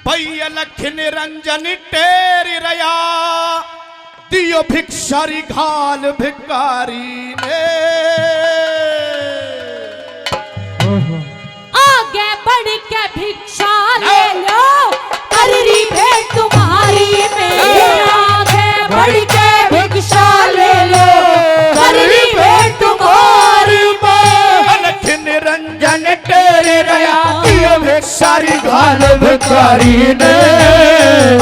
भैया लख निरंजन टेरी रया दियो भिक्षारी घाल भिकारी ने आगे बढ़ के भिक्षा ले लो कररी भेंट तुम्हारी में आगे बढ़ के भिक्षा ले लो कररी भेंट तुम्हारी में लख निरंजन टेरी रया दियो भिक्षारी घाल भिकारी ने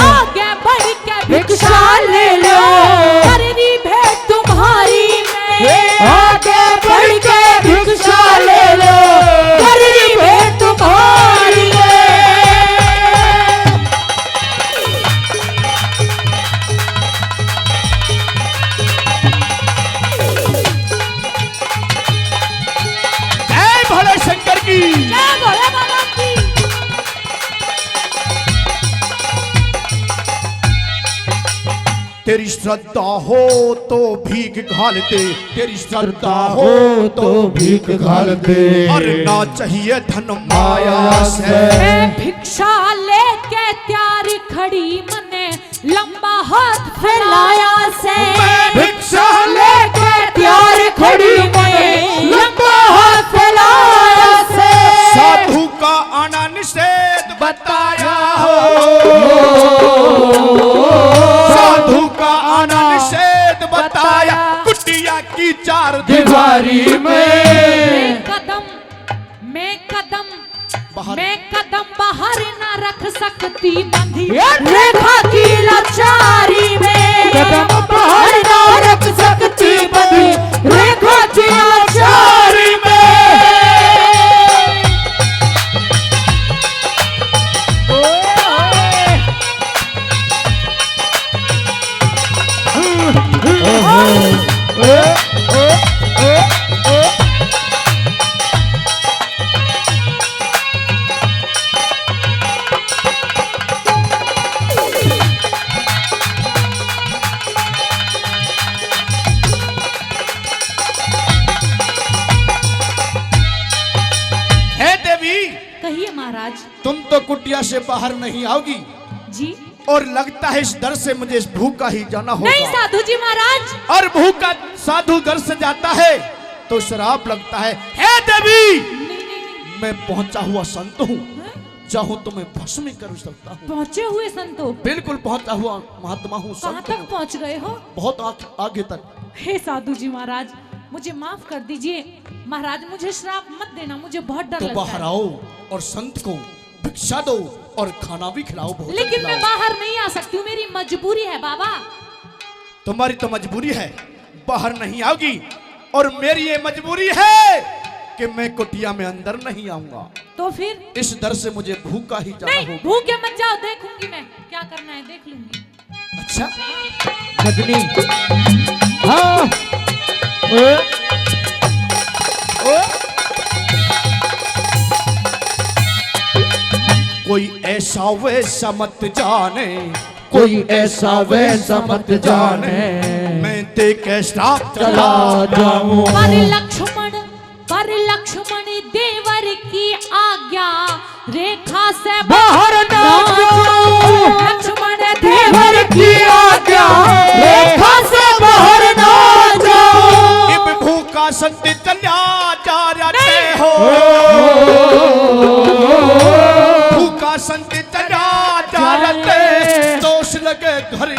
आगे बढ़ के भिक्षा ले लो कररी भेंट तुम्हारी में आगे बढ़ के भिक्षा ले लो कररी भेंट तुम्हारी में जय भोले शंकर की जय भोले बाबा की। तेरी श्रद्धा हो तो भीख घाल दे तेरी श्रद्धा हो तो भीख घाल दे और ना चाहिए धन माया से मैं भिक्षा लेके त्यार खड़ी मने लंबा हाथ फैलाया से भिक्षा लेके त्यार खड़ी मने लंबा हाथ फैलाया से साधु का आना निषेध बताया हो साधु का आना निषेध बताया कुटिया की चार दीवारी में मैं कदम बाहर ना रख सकती बंधी रेखा की लाचारी में कदम बाहर ना रख सकती बंधी रेखा की लाचारी में कहिए महाराज। तुम तो कुटिया से बाहर नहीं आओगी जी और लगता है इस दर से मुझे इस भूखा ही जाना होगा। नहीं साधु जी महाराज। और भूखा साधु घर से जाता है तो श्राप लगता है। हे देवी मैं पहुंचा हुआ संत हूँ चाहूं तो मैं भस्म कर सकता हूँ। पहुंचे हुए संतो बिल्कुल पहुंचा हुआ महात्मा हूँ। कहाँ तक पहुंच गए हो? बहुत आगे तक। हे साधु जी महाराज मुझे माफ कर दीजिए महाराज मुझे श्राप मत देना मुझे बहुत डर लगता है। बाहर आओ और संत को भिक्षा दो और खाना भी खिलाओ। लेकिन मैं बाहर नहीं आ सकती हूँ मेरी मजबूरी है बाबा। तुम्हारी तो मजबूरी है बाहर नहीं आओगी और मेरी ये मजबूरी है कि मैं कुटिया में अंदर नहीं आऊंगा। तो फिर इस दर से मुझे भूखा ही जाना होगा। भूखे मत जाओ देखूंगी मैं क्या करना है देख लूंगी। अच्छा रजनी हाँ कोई ऐसा वैसा मत जाने कोई ऐसा वैसा मत जाने मैं ते कैसा चला जाऊं। पर लक्ष्मण देवर की आज्ञा रेखा से बाहर ना जाऊं। लक्ष्मण देवर की आज्ञा रेखा से बाहर ना जाऊं। इब भूखा संत चला जा रहे हो भूखा संत चला जा रहे दोष लगे घर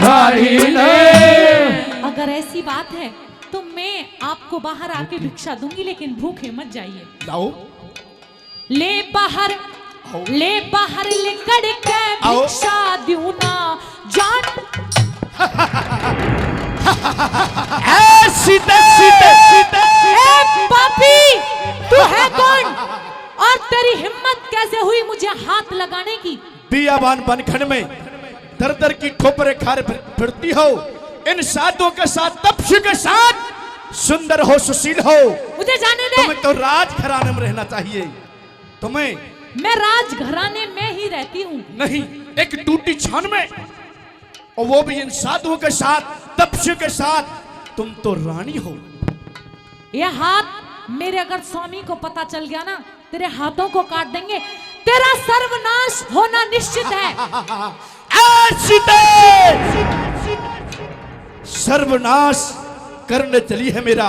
अगर ऐसी बात है तो मैं आपको बाहर आके भिक्षा दूंगी लेकिन भूखे मत जाइए। लाओ ले बाहर लेकर के भिक्षा दूं ना जान। सीते सीते सीते पापी तू है कौन और तेरी हिम्मत कैसे हुई मुझे हाथ लगाने की? बियाबान बनखंड में दर दर की ठोपरे खार फिरती हो इन साधुओं के साथ तपस्वी के साथ सुंदर हो सुशील हो मुझे जाने दे। तुम्हें तो राजघराने में रहना चाहिए। तुम्हें मैं राजघराने में ही रहती हूँ। नहीं एक टूटी छान में और वो भी इन साधुओं के साथ तपस्वी के साथ। तुम तो रानी हो। यह हाथ मेरे अगर स्वामी को पता चल गया ना तेरे हाथों को काट देंगे। तेरा सर्वनाश होना निश्चित है। सीते सर्वनाश करने चली है मेरा।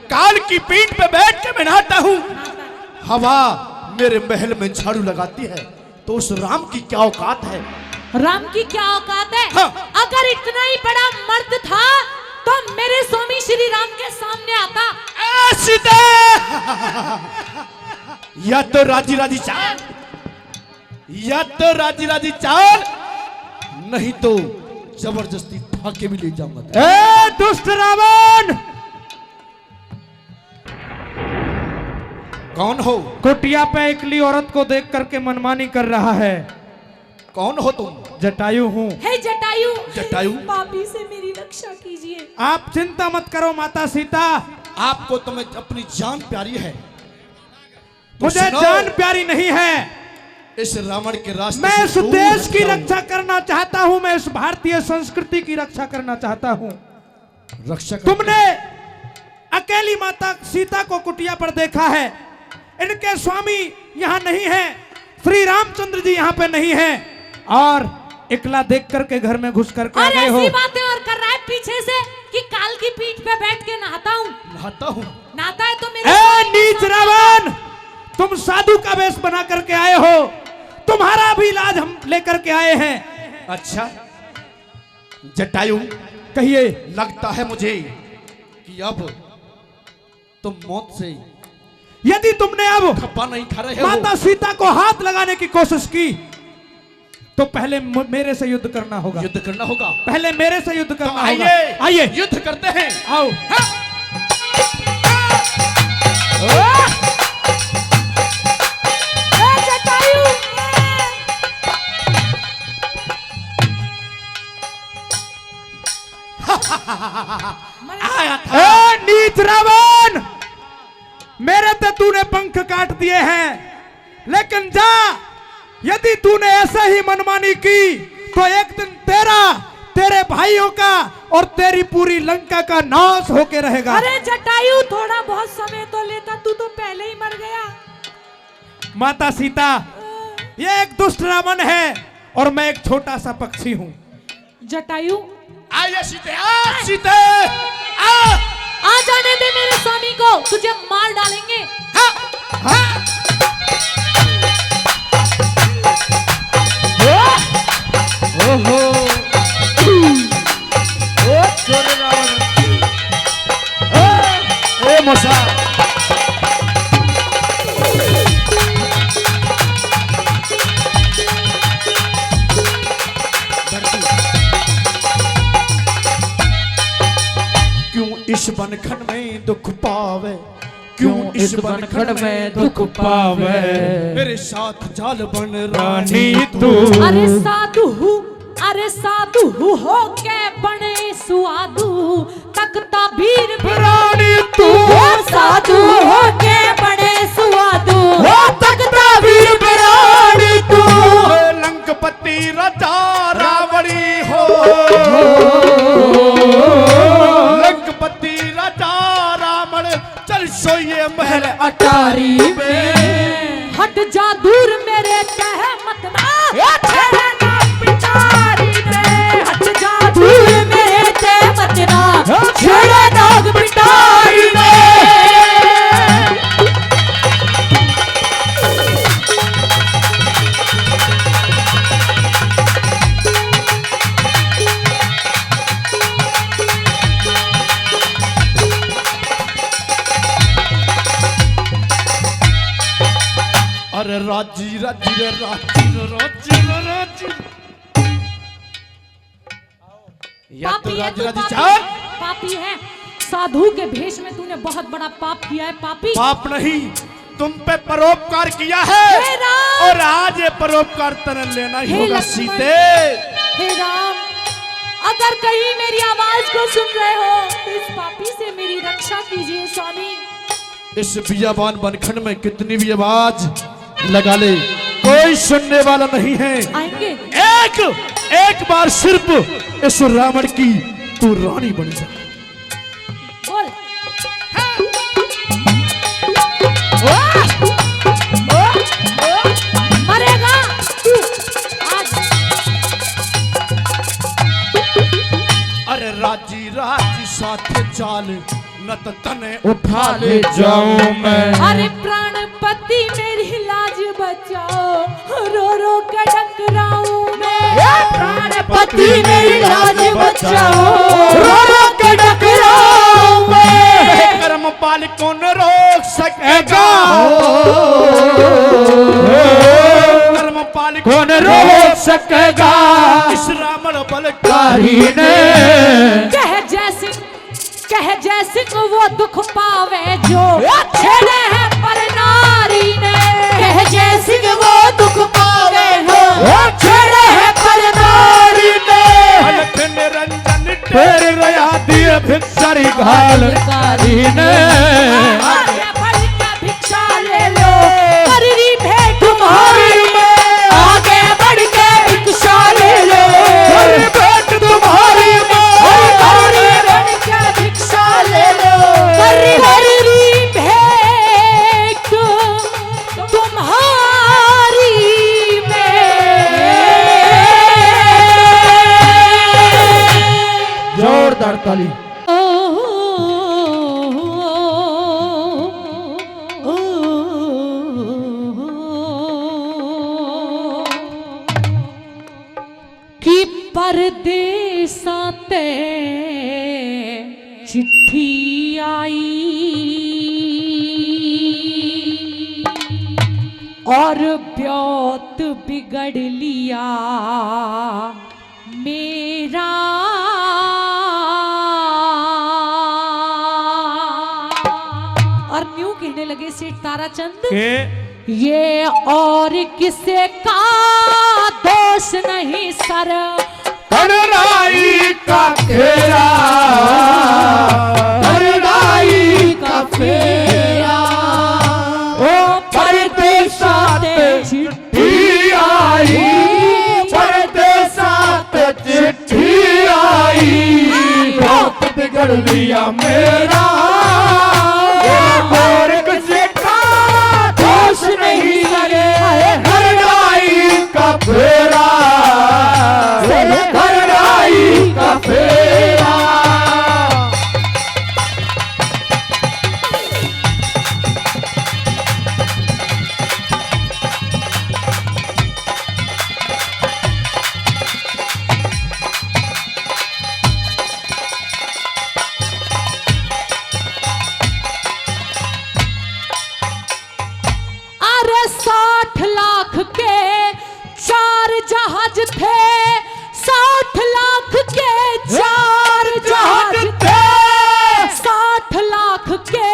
काल की पीठ पे बैठ के मैं नहाता हूँ, हवा मेरे महल में झाड़ू लगाती है, तो उस राम की क्या औकात है? राम की क्या औकात है? हाँ। अगर इतना ही बड़ा मर्द था तो मेरे स्वामी श्री राम के सामने आता। सीते या तो राजी राजी चाल, या तो राजी राजी चाल, नहीं तो जबरदस्ती ठाके भी ले जाऊंगा। ए दुष्ट रावण, कौन हो? कुटिया पे एकली औरत को देख करके मनमानी कर रहा है। कौन हो तुम? जटायु हूँ। हे जटायु, जटायु? पापी से मेरी रक्षा कीजिए। आप चिंता मत करो माता सीता, आपको तो मैं अपनी जान प्यारी है, तो मुझे सुनो, जान प्यारी नहीं है। इस रावण के रास्ते मैं से इस दूर देश हट की जाऊं। रक्षा करना चाहता हूँ, मैं इस भारतीय संस्कृति की रक्षा करना चाहता हूँ। रक्षा कर- तुमने अकेली माता सीता को कुटिया पर देखा है, इनके स्वामी यहाँ नहीं है, श्री रामचंद्र जी यहाँ पे नहीं है, और इकला देख करके घर में घुस करके आ और गए हो। ऐसी बातें और कर रहा है पीछे से कि काल की पीठ पे बैठ के नहाता हूँ। नहाता हूँ? नहाता है तो मेरे ए नीच रावण, तुम साधु का वेश बना करके आए हो, तुम्हारा भी इलाज हम लेकर के आए हैं। अच्छा जटायु, कहिए। लगता है मुझे कि अब तुम मौत से यदि तुमने अब खप्पा नहीं खा रहे हो। माता सीता को हाथ लगाने की कोशिश की तो पहले मेरे से युद्ध करना होगा। युद्ध करना होगा? पहले मेरे से युद्ध तो करना होगा। आइए आइए युद्ध करते हैं। आओ। जटायु, आया था। ए नीच रावण, मेरे तो तूने पंख काट दिए हैं, लेकिन जा, यदि तूने ऐसे ही मनमानी की तो एक दिन तेरा, तेरे भाइयों का और तेरी पूरी लंका का नाश होके रहेगा। अरे जटायु, थोड़ा बहुत समय तो लेता, तू तो पहले ही मर गया। माता सीता, ये एक दुष्ट रावण है और मैं एक छोटा सा पक्षी हूँ। जटायु, आइए सीते, आ सीते, आ। आ जाने दे मेरे स्वामी को, तुझे मार डालेंगे। ओहो, ए मोसा, क्यों इस बनखन में दुख पावे, क्यों इस बनखन में दुख पावे, मेरे साथ जाल बन रानी तू। अरे साधु हो के बने सुआदू, तकता वीर रानी तू, साधु हो के बने सुआदू, तकता वीर रानी तू। लंकपति राजा रावणी हो, लंकपति राजा रावण, चल सोइए महल अटारी में। हट जा दूर मेरे तहमत ना, छेड़े ना पिटारी में। हट जा दूर मेरे तहमत ना, छेड़े ना पिटारी में। अरे राजी राजी रे राजी रे राजी रे राजी, या तो पापी है राजी तू, राजी पापी चाल। है, पापी है। साधु के भेष में तूने बहुत बड़ा पाप किया है पापी। पाप नहीं, तुम पे परोपकार किया है, हे राम! और आज ये परोपकार तरन लेना ही हे होगा लक्ष्मण! सीते। हे राम, अगर कहीं मेरी आवाज को सुन रहे हो तो इस पापी से मेरी रक्षा कीजिए स्वामी। इस बियाबान बनखंड में कितनी भी आवाज लगा ले, कोई सुनने वाला नहीं है। आएंगे। एक बार सिर्फ इस रावण की तू रानी बन जा। बोल। मर राजी राजी साथ चाल न तो तने उठा ले जाऊं मैं। अरे प्राणपति मेरी लाज बचाओ रो रो के टकराऊं मैं। प्राणपति मेरी लाज बचाओ रो रो के टकराऊं मैं। कर्म पाल कौन रोक सकेगा, कर्म पाल कौन रोक सकेगा इस रावण बलकारी ने। कह जैसे वो दुख पावे जो छेड़े है पर नारी ने। कह जैसे वो दुख पावे जो छेड़े है पर नारी ने। अलख निरंजन फिर रया दिए भिक्षारी घाल कारी ने। आगे बढ़ के भिक्षा ले लो कररी भेंट तुम्हारी में। आगे बढ़ के भिक्षा ले लो कररी भेंट तुम्हारी में। आगे बढ़ के भिक्षा ले लो कररी भेंट तुम्हारी में। जोरदार ताली। कि परदेसा ते चिट्ठी आई और ब्योत बिगड़ लिया मेरा। और न्यू कहने लगे सेठ ताराचंद ये और किसे का दोष नहीं सर करनाई का फेरा, करनाई का फेरा। ओ परदेसा ते चिट्ठी आई, परदेसा ते चिट्ठी आई। बहुत बिगड़ लिया मेरा और किसी का दोष नहीं करे। करनाई का फेरा, करनाई का फेरा। अरे 60 लाख के 4 जहाज थे, 60 लाख के 4 जहाज थे, 60 लाख के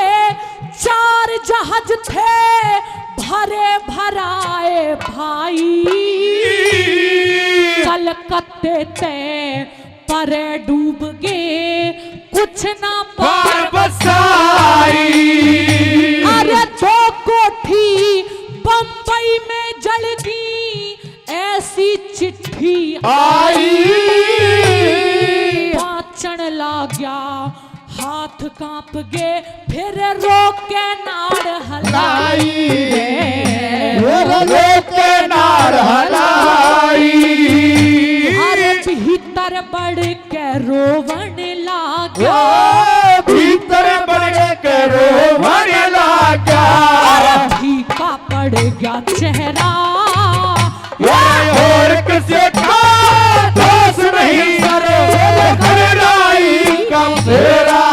4 जहाज थे भरे भराए भाई। कलकत्ते ते परे डूब गए कुछ ना पार बसाई। अरे 2 कोठी बंबई में जल गई ऐसी चिट्ठी आई। पाचन ला गया हाथ कांप गए फिर रोक के नाड़ हलाई। रोक के नाड़ हलाई। अरे भीतर बढ़ के रोवन लागा, भीतर बढ़ के रोवन लागा। फीका पड़ गया चेहरा और किसी का दोष नहीं करे। करनाई का फेरा,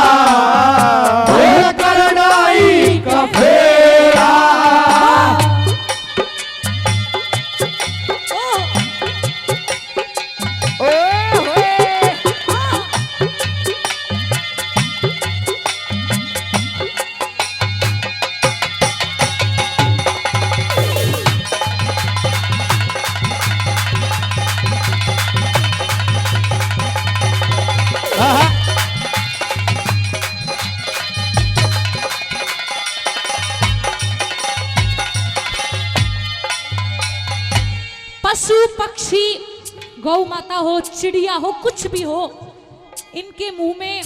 करनाई का फेरा। पशु पक्षी गौ माता हो चिड़िया हो कुछ भी हो, इनके मुंह में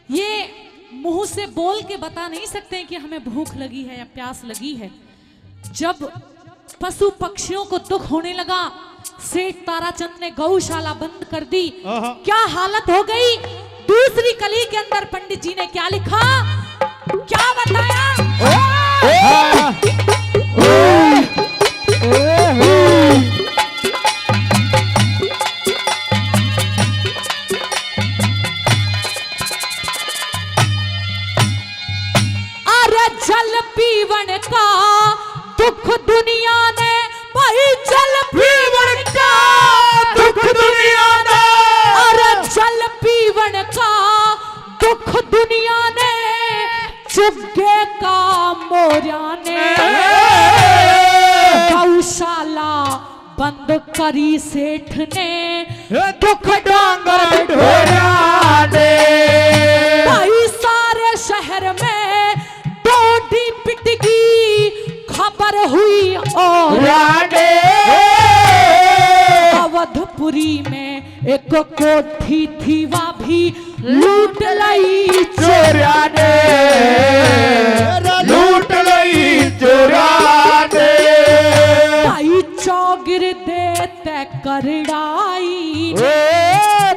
ये मुंह से बोल के बता नहीं सकते कि हमें भूख लगी है या प्यास लगी है। जब पशु पक्षियों को दुख होने लगा, सेठ ताराचंद ने गौशाला बंद कर दी। क्या हालत हो गई दूसरी कली के अंदर पंडित जी ने क्या लिखा, क्या बताया? अरे जल पीवन का दुख दुनिया ने, भाई जल पीवन का दुख दुनिया ने, अरे जल पीवन का दुख दुनिया ने, चुग्गे का मोरिया ने, गौशाला बंद करी सेठ ने, दुख डांगर ढोरिया ने, भाई सारे शहर में डोडी पिटगी खबर हुई और अवधपुरी में एक कोठी थी वह भी लूट लई चोरिया ने, लूट लई चोरिया ने, भाई चौगिर देते करड़ाई,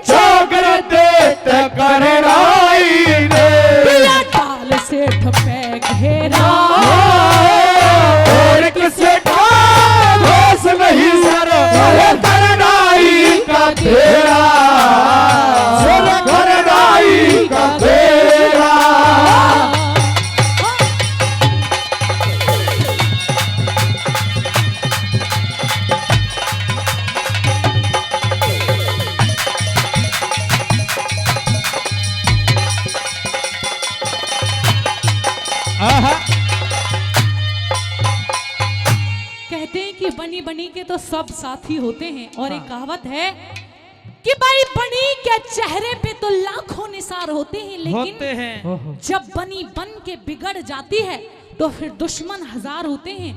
चौगिर देते करड़ाई ने, पिया डाल सेठ पे घेरा, और किसे दोष नहीं सर करड़ाई का घेरा, करड़ाई का घेरा। कहते हैं कि बनी बनी के तो सब साथी होते हैं, और एक कहावत है कि भाई बनी के चेहरे पे तो लाखों निसार होते हैं, लेकिन जब बनी बन के बिगड़ जाती है तो फिर दुश्मन हजार होते हैं।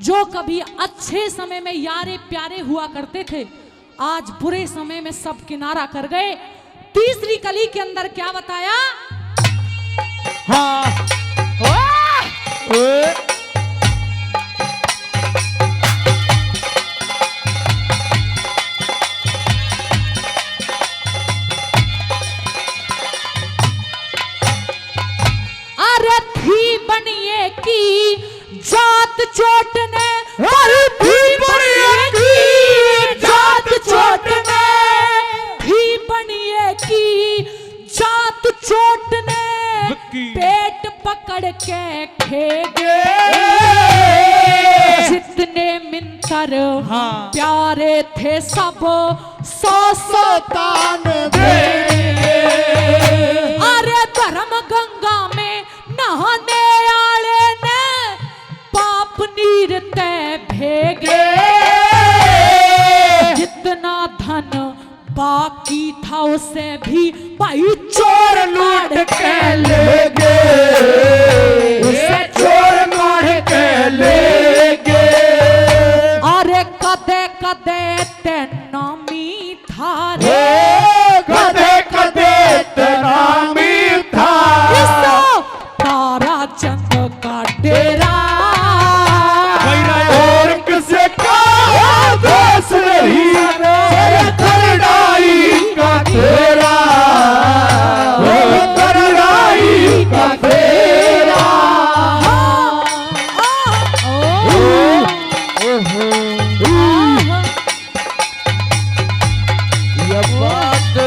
जो कभी अच्छे समय में यारे प्यारे हुआ करते थे, आज बुरे समय में सब किनारा कर गए। तीसरी कली के अंदर क्या बताया? अरे थी बनिए की जात चोटने, अरे थी बनिए की जात चोटने, थी बनिए की जात चोटने, पेट पकड़ के खेगे, जितने मिंतर प्यारे थे सब सौ तान देंगे। अरे धर्म गंगा में नहाने आले ने पाप नीर ते भेगे, जितना धन बाकी था उसे भी भाई चोर लूट के ले गए, उसे चोर लूट के ले गए। अरे कदे कदे ते नामी था रे, कदे कदे तनामी था, तारा चंद का डेरा, और किसे का दोष नहीं करड़ाई का घेरा, करड़ाई का घेरा। ये बात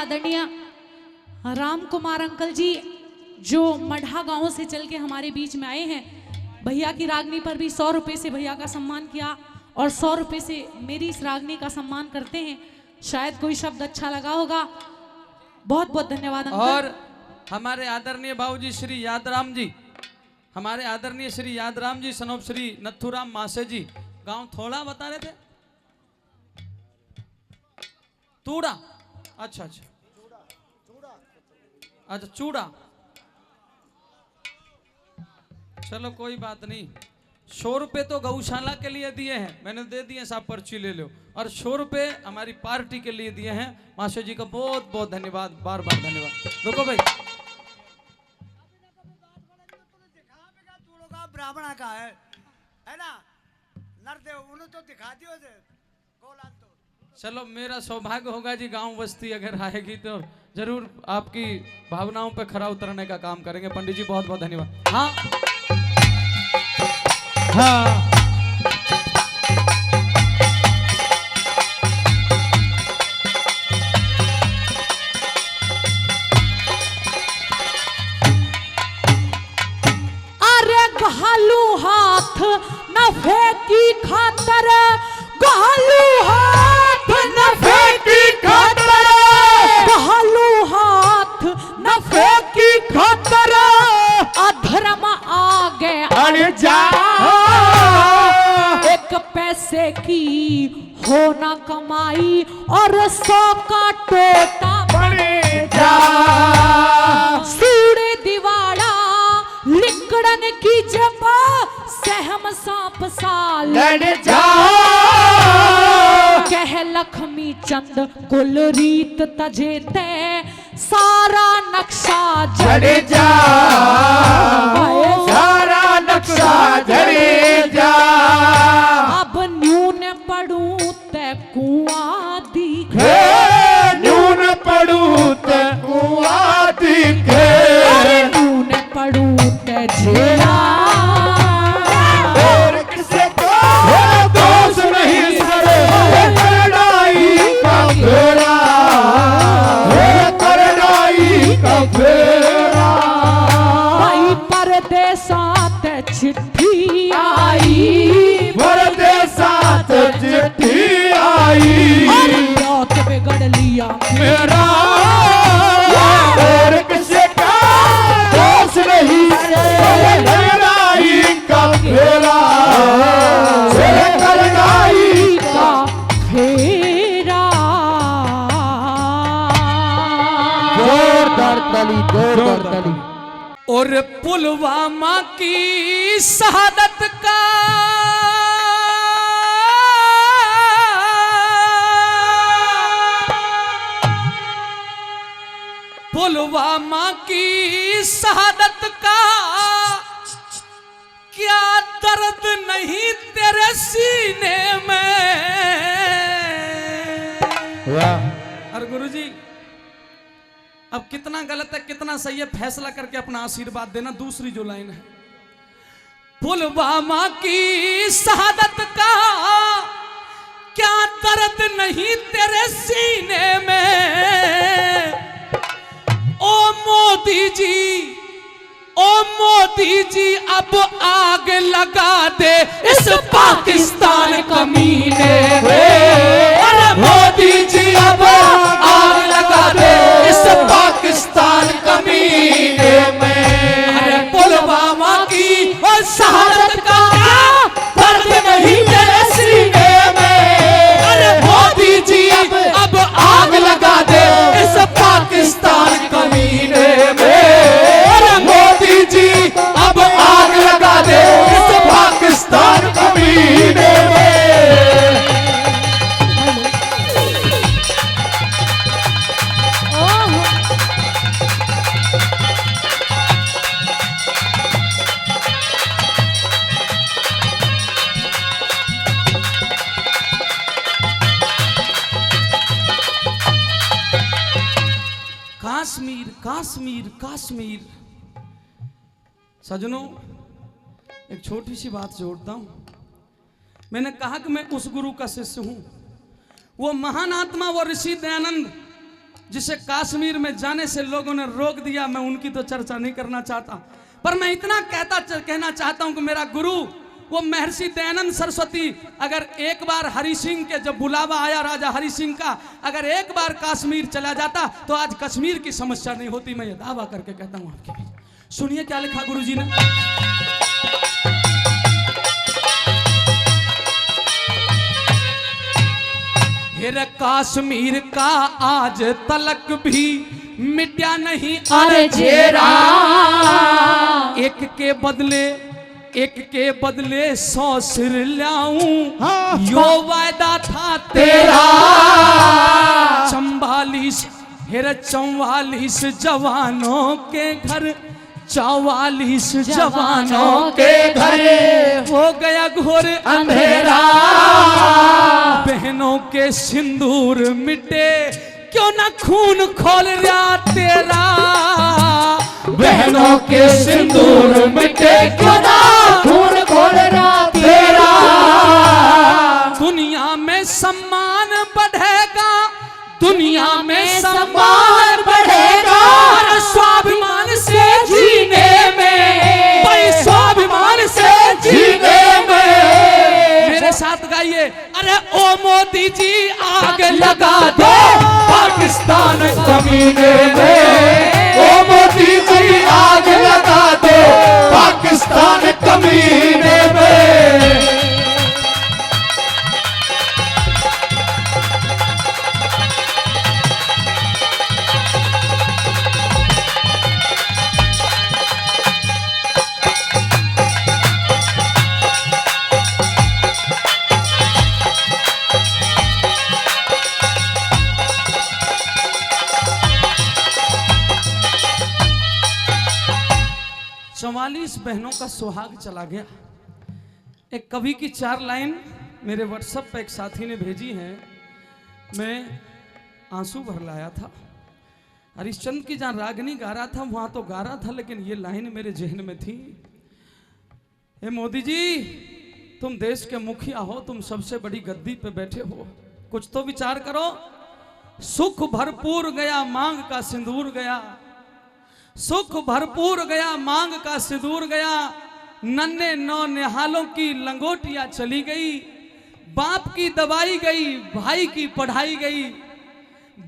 आदरणीय राम कुमार अंकल जी जो मढ़ा गांव से चल के हमारे बीच में आए हैं, भैया की रागनी पर भी 100 रुपए से भैया का सम्मान किया और 100 रुपए से मेरी इस रागनी का सम्मान करते हैं। शायद कोई शब्द अच्छा लगा होगा। बहुत बहुत धन्यवाद अंकल। और हमारे आदरणीय बाबूजी श्री यादराम जी, हमारे आदरणीय श्री यादराम जी सनोप श्री नथुराम मासे जी, गांव थोड़ा बता रहे थे, तूड़ा, अच्छा अच्छा अच्छा चूड़ा, चलो कोई बात नहीं, 100 रुपए तो गौशाला के लिए दिए हैं, मैंने दे दिए साहब, पर्ची ले लो। और 100 रुपए हमारी पार्टी के लिए दिए हैं। मास्टर जी का बहुत बहुत धन्यवाद, बार बार धन्यवाद। रुको भाई, ब्राह्मण का है ना, नरदेव उन्हें तो दिखा दियो जे गोलान तो। चलो मेरा सौभाग्य होगा जी, गांव बस्ती अगर आएगी तो जरूर आपकी भावनाओं पे खरा उतरने का काम करेंगे। पंडित जी बहुत बहुत धन्यवाद। हाँ हाँ घालू हाथ नफे की खातर, घालू हाथ नफे की खातर, घालू हाथ नफे की खातर, अधर्म आगे अड़ जा, एक पैसे की हो ना कमाई और 100 का टोटा बने जा, सूड़े दिवाड़ा लिकड़न की जब सहम सांप सा लड़ जा, कह लक्ष्मी चंद कुल रीत तजे ते सारा नक्शा जड़ जा, सारा नक्शा झड़े जा, अब न्यून पड़ू ते कुआं दिखे, न्यून पड़ू ते कुआं दिखे, न्यून पड़ू ते झेला, और किसे को दोष नहीं सरे, करनाई का फेरा, करनाई का फेरा, भाई परदेसात चिट्ठी आई, परदेसात चिट्ठी आई, लौट बिगड़ लिया मेरा, और किसे का दोष नहीं करनाई का फेरा, करनाई का फेरा, जोरदार ताली, जोरदार ताली। और पुलवामा की शहादत का पुलवामा की शहादत का क्या दर्द नहीं तेरे सीने में। वाह। और गुरुजी अब कितना गलत है कितना सही है, फैसला करके अपना आशीर्वाद देना। दूसरी जो लाइन है, पुलवामा की शहादत का क्या दर्द नहीं तेरे सीने में। ओ मोदी जी, ओ मोदी जी अब आग लगा दे इस पाकिस्तान कमीने में। अरे मोदी जी अब आग लगा दे इस पाकिस्तान कमीने में। अरे पुलवामा की और शहादत का दर्द नहीं तेरे सीने में। अरे मोदी जी अब आग लगा दे इस पाकिस्तान कमीने में। अरे मोदी जी अब आग लगा दे इस पाकिस्तान कमीने में। कश्मीर कश्मीर कश्मीर। सजनों एक छोटी सी बात जोड़ता हूं। मैंने कहा कि मैं उस गुरु का शिष्य हूं, वो महान आत्मा, वो ऋषि दयानंद जिसे कश्मीर में जाने से लोगों ने रोक दिया। मैं उनकी तो चर्चा नहीं करना चाहता, पर मैं इतना कहना चाहता हूं कि मेरा गुरु वो महर्षि दयानंद सरस्वती अगर एक बार हरि सिंह के जब बुलावा आया राजा हरि सिंह का, अगर एक बार कश्मीर चला जाता तो आज कश्मीर की समस्या नहीं होती। मैं ये दावा करके कहता हूं आपके बीच। सुनिए क्या लिखा गुरुजी ने। फिर कश्मीर का आज तलक भी मिटा नहीं अरे जेरा, एक के बदले एक के बदले 100 सिर लाऊं, हाँ। यो वायदा था तेरा। 44 जवानों के घर, 44 जवानों के घर हो गया घोर अंधेरा। बहनों के सिंदूर मिटे, क्यों ना खून खोल रहा तेरा। बहनों के सिंदूर मिटे, क्यों ना खून खोल रहा तेरा। दुनिया में सम्मान बढ़ेगा, दुनिया में सम्मान बढ़ेगा, स्वाभिमान से जीने में, भाई स्वाभिमान से जीने में। मेरे साथ गाइए, अरे ओ मोदी जी आग लगा दो पाकिस्तान कमीने में। ओ मोदी जी आग लगा दो पाकिस्तान कमीने में। चवालीस बहनों का सुहाग चला गया। एक कवि की 4 लाइन मेरे व्हाट्सएप पे एक साथी ने भेजी है, मैं आंसू भर लाया था। हरिश्चंद्र की जहाँ रागनी गा रहा था वहाँ तो गा रहा था, लेकिन ये लाइन मेरे जहन में थी। हे मोदी जी, तुम देश के मुखिया हो, तुम सबसे बड़ी गद्दी पे बैठे हो, कुछ तो विचार करो। सुख भरपूर गया मांग का सिंदूर गया, सुख भरपूर गया मांग का सिंदूर गया। नन्हे नौ निहालों की लंगोटियां चली गई। बाप की दवाई गई, भाई की पढ़ाई गई।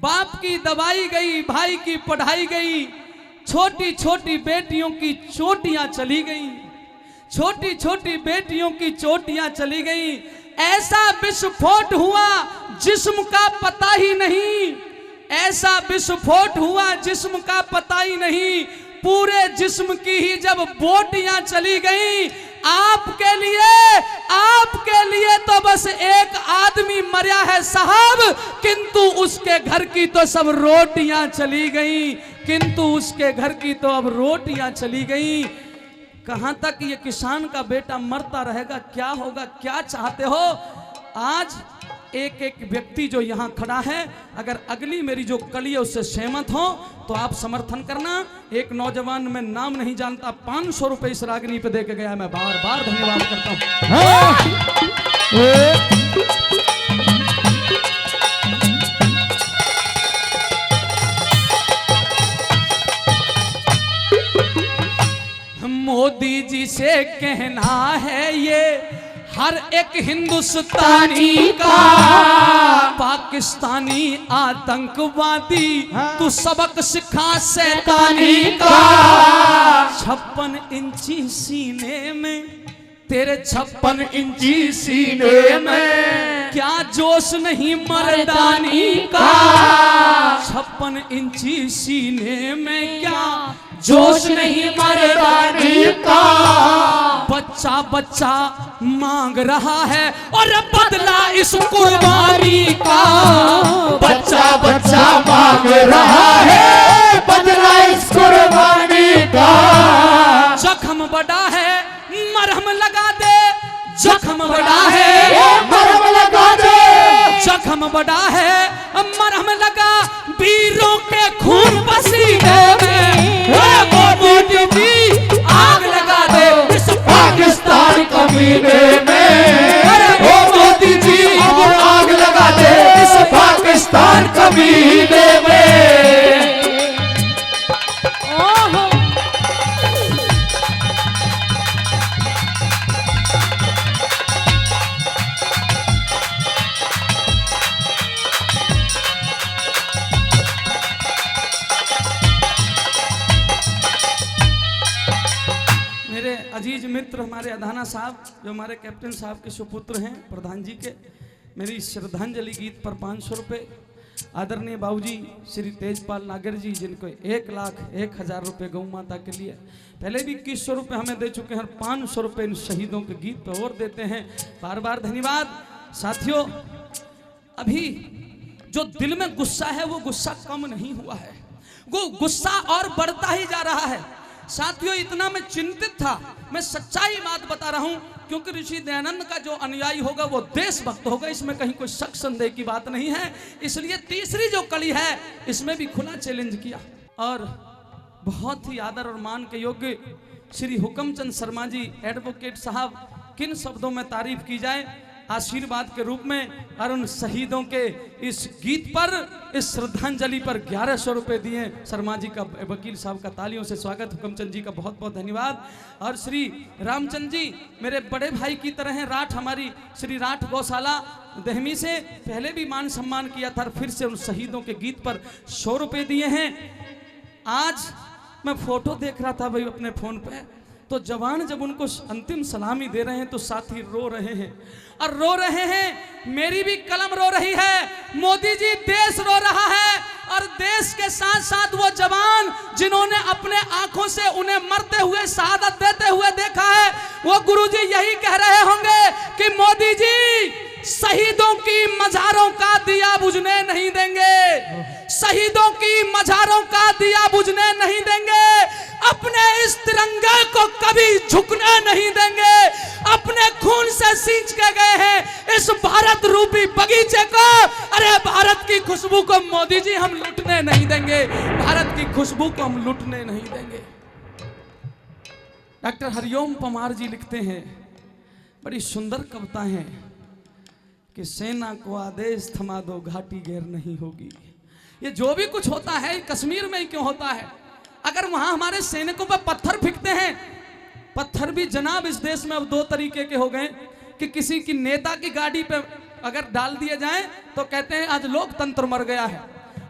बाप की दवाई गई, भाई की पढ़ाई गई। छोटी छोटी बेटियों की चोटियां चली गई, छोटी छोटी बेटियों की चोटियां चली गई। ऐसा विस्फोट हुआ जिस्म का पता ही नहीं, ऐसा विस्फोट हुआ जिस्म का पता ही नहीं। पूरे जिस्म की ही जब बोटियां चली गई। आपके लिए तो बस एक आदमी मरा है साहब, किंतु उसके घर की तो सब रोटियां चली गई, किंतु उसके घर की तो अब रोटियां चली गई। कहां तक ये किसान का बेटा मरता रहेगा? क्या होगा? क्या चाहते हो? आज एक एक व्यक्ति जो यहाँ खड़ा है, अगर अगली मेरी जो कली है उससे सहमत हो तो आप समर्थन करना। एक नौजवान, मैं नाम नहीं जानता, 500 रुपए इस रागनी पे दे के गया, मैं बार बार धन्यवाद करता हूँ। मोदी जी से कहना है ये हर एक हिंदुस्तानी का, पाकिस्तानी आतंकवादी तू सबक सिखा शैतानी का। 56 इंची सीने में, तेरे 56 इंची सीने में क्या जोश नहीं मर्दानी का। 56 इंची सीने में क्या जोश नहीं मर्दानी का। बच्चा बच्चा मांग रहा है और बदला इस कुर्बानी का। बच्चा बच्चा मांग रहा है बदला इस कुर्बानी का। जख्म बड़ा है मरहम लगा दे, जख्म बड़ा है मरहम लगा दे। जख्म बड़ा है मरहम लगा, वीरों के खून पसीने में। मोदी जी आग लगा दे इस पाकिस्तान कमीने में। ओ मोदी जी आग लगा दे इस पाकिस्तान कमीने में। अजीज मित्र हमारे अधाना साहब, जो हमारे कैप्टन साहब के सुपुत्र हैं, प्रधान जी के, मेरी श्रद्धांजलि गीत पर 500 रुपये। आदरणीय बाबूजी श्री तेजपाल नागर जी, जिनको 1,01,000 रुपये गौ माता के लिए, पहले भी 2100 रुपये हमें दे चुके हैं और 500 रुपये इन शहीदों के गीत पे और देते हैं। बार बार धन्यवाद। साथियों, अभी जो दिल में गुस्सा है वो गुस्सा कम नहीं हुआ है, वो गुस्सा और बढ़ता ही जा रहा है। साथियों, इतना मैं चिंतित था, मैं सच्चाई बात बता रहा हूं, क्योंकि ऋषि दयानंद का जो अनुयायी होगा वो देशभक्त होगा, इसमें कहीं कोई शक संदेह की बात नहीं है। इसलिए तीसरी जो कड़ी है इसमें भी खुला चैलेंज किया और बहुत ही आदर और मान के योग्य श्री हुक्मचंद शर्मा जी एडवोकेट साहब, किन शब्दों में तारीफ की जाए आशीर्वाद के रूप में, और उन शहीदों के इस गीत पर, इस श्रद्धांजलि पर 1100 रुपये दिए। शर्मा जी का, वकील साहब का तालियों से स्वागत, हुक्मचंद जी का बहुत बहुत धन्यवाद। और श्री रामचंद जी मेरे बड़े भाई की तरह हैं, राठ, हमारी श्री राठ गौशाला दहमी से पहले भी मान सम्मान किया था, फिर से उन शहीदों के गीत पर 100 रुपये दिए हैं। आज मैं फोटो देख रहा था भाई अपने फोन पे, तो जवान जब उनको अंतिम सलामी दे रहे हैं तो साथी रो रहे हैं, और रो रहे हैं, मेरी भी कलम रो रही है। मोदी जी, देश रो रहा है, और देश के साथ साथ वो जवान जिन्होंने अपने आंखों से उन्हें मरते हुए, शहादत देते हुए देखा है, वो गुरुजी यही कह रहे होंगे कि मोदी जी शहीदों की मजारों का दिया बुझने नहीं देंगे, शहीदों की मजारों का दिया बुझने नहीं देंगे, अपने इस तिरंगे को कभी झुकने नहीं देंगे, अपने खून से सींच के गए हैं इस भारत रूपी बगीचे को। अरे भारत की खुशबू को मोदी जी हम लूटने नहीं देंगे, भारत की खुशबू को हम लूटने नहीं देंगे। डॉक्टर हरिओम पमार जी लिखते हैं, बड़ी सुंदर कविता है कि सेना को आदेश थमा दो, घाटी गैर नहीं होगी। ये जो भी कुछ होता है कश्मीर में ही क्यों होता है? अगर वहां हमारे सैनिकों पर पत्थर फेंकते हैं, पत्थर भी जनाब इस देश में अब 2 तरीके के हो गए कि किसी की नेता की गाड़ी पे अगर डाल दिए जाएं तो कहते हैं आज लोकतंत्र मर गया है,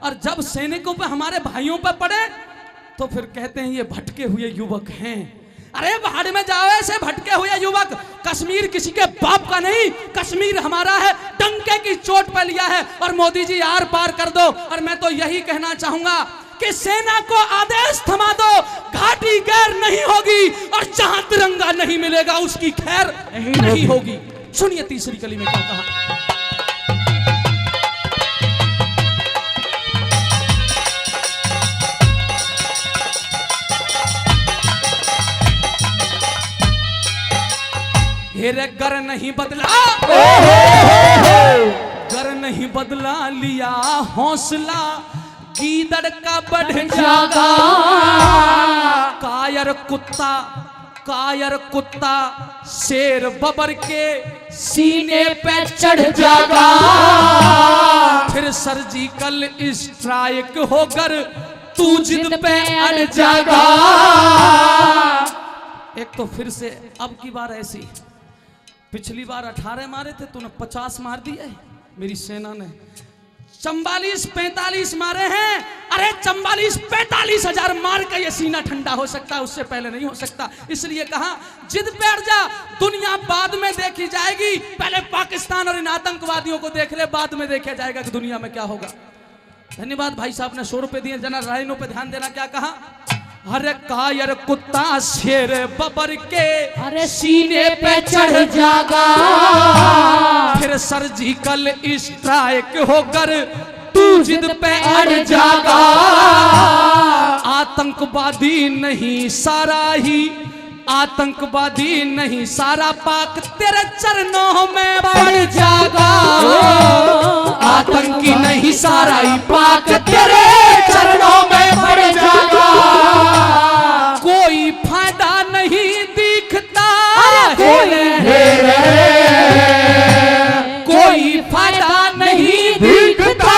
और जब सैनिकों पे, हमारे भाइयों पे पड़े तो फिर कहते हैं ये भटके हुए युवक हैं। अरे भाड़ में जाओ ऐसे भटके हुए युवक, कश्मीर किसी के बाप का नहीं, कश्मीर हमारा है, डंके की चोट पे लिया है, और मोदी जी आर पार कर दो। और मैं तो यही कहना चाहूंगा कि सेना को आदेश थमा दो, घाटी गैर नहीं होगी, और जहां तिरंगा नहीं मिलेगा उसकी खैर नहीं होगी। सुनिए तीसरी कली में क्या कहा। हेरे गर नहीं बदला, गर नहीं बदला लिया हौसला, गीदड़ का बढ़ जागा, कायर कुत्ता शेर बबर के सीने पे चढ़ जागा, फिर सर्जिकल स्ट्राइक होकर तू जिद पे अड़ जागा। एक तो फिर से अब की बार ऐसी, पिछली बार 18 मारे थे, तूने 50 मार दिए, मेरी सेना ने 44-45 मारे हैं। अरे 44-45 हजार मार के ये सीना ठंडा हो सकता है, उससे पहले नहीं हो सकता। इसलिए कहा जिद पे अड़ जा, दुनिया बाद में देखी जाएगी, पहले पाकिस्तान और इन आतंकवादियों को देख ले, बाद में देखा जाएगा कि दुनिया में क्या होगा। धन्यवाद भाई साहब ने 100 रुपए दिए। जना लाइनों पे ध्यान देना, क्या कहा। अरे कायर कुत्ता शेर बबर के अरे सीने पे चढ़ जागा, फिर सर्जिकल स्ट्राइक होकर तू जिद पे अड़ जागा। आतंकवादी नहीं सारा ही, आतंकवादी नहीं सारा पाक तेरे चरणों में पड़ जागा। आतंकी नहीं सारा ही पाक तेरे चरणों में पड़ जागा। कोई फायदा नहीं दिखता, कोई फायदा नहीं दिखता,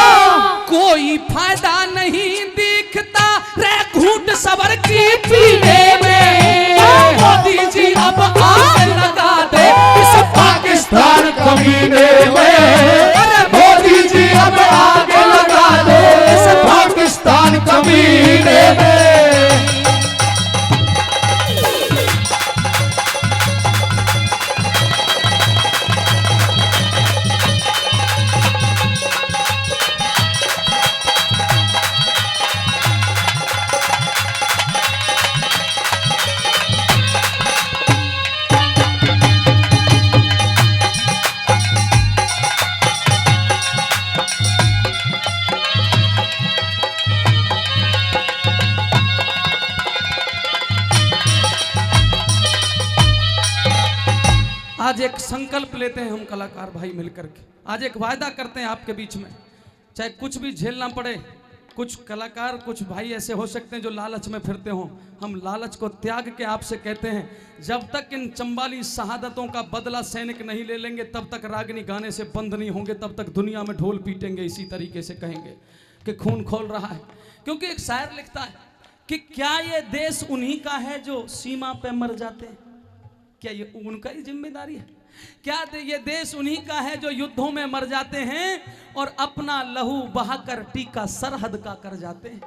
कोई फायदा नहीं दिखता रे घूंट सबर की पीने में। मोदी जी अब आग लगा दे इस पाकिस्तान कमीने में। अरे मोदी जी अब आग लगा दे इस पाकिस्तान कमीने में। आज एक संकल्प लेते हैं हम कलाकार भाई मिलकर के, आज एक वायदा करते हैं आपके बीच में, चाहे कुछ भी झेलना पड़े। कुछ कलाकार, कुछ भाई ऐसे हो सकते हैं जो लालच में फिरते हों, हम लालच को त्याग के आपसे कहते हैं, जब तक इन चंबाली शहादतों का बदला सैनिक नहीं ले लेंगे तब तक रागनी गाने से बंद नहीं होंगे, तब तक दुनिया में ढोल पीटेंगे। इसी तरीके से कहेंगे कि खून खोल रहा है। क्योंकि एक शायर लिखता है कि क्या ये देश उन्हीं का है जो सीमा पे मर जाते हैं? क्या ये उनका ही जिम्मेदारी है? क्या ये देश उन्हीं का है जो युद्धों में मर जाते हैं और अपना लहू बहाकर टीका सरहद का कर जाते हैं?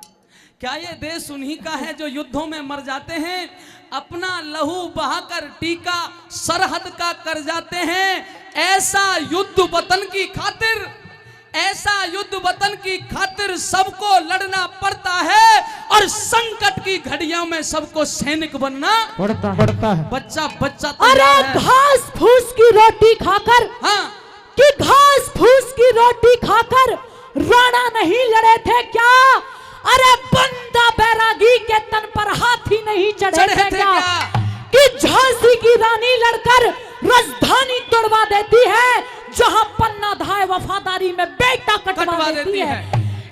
क्या ये देश उन्हीं का है जो युद्धों में मर जाते हैं, अपना लहू बहाकर टीका सरहद का कर जाते हैं? ऐसा युद्ध वतन की खातिर, ऐसा युद्ध वतन की खातिर सबको लड़ना पड़ता है और संकट की घड़ियों में सबको सैनिक बनना पड़ता है। बच्चा बच्चा अरे घास फूस की रोटी खाकर, हाँ कि घास फूस की रोटी खाकर राणा नहीं लड़े थे क्या? अरे बंदा बैरागी के तन पर हाथी नहीं चढ़े थे क्या? कि झांसी की रानी लड़कर राजधानी तोड़वा देती है, जहां पन्ना धाय वफादारी में बेटा कटवा देती है।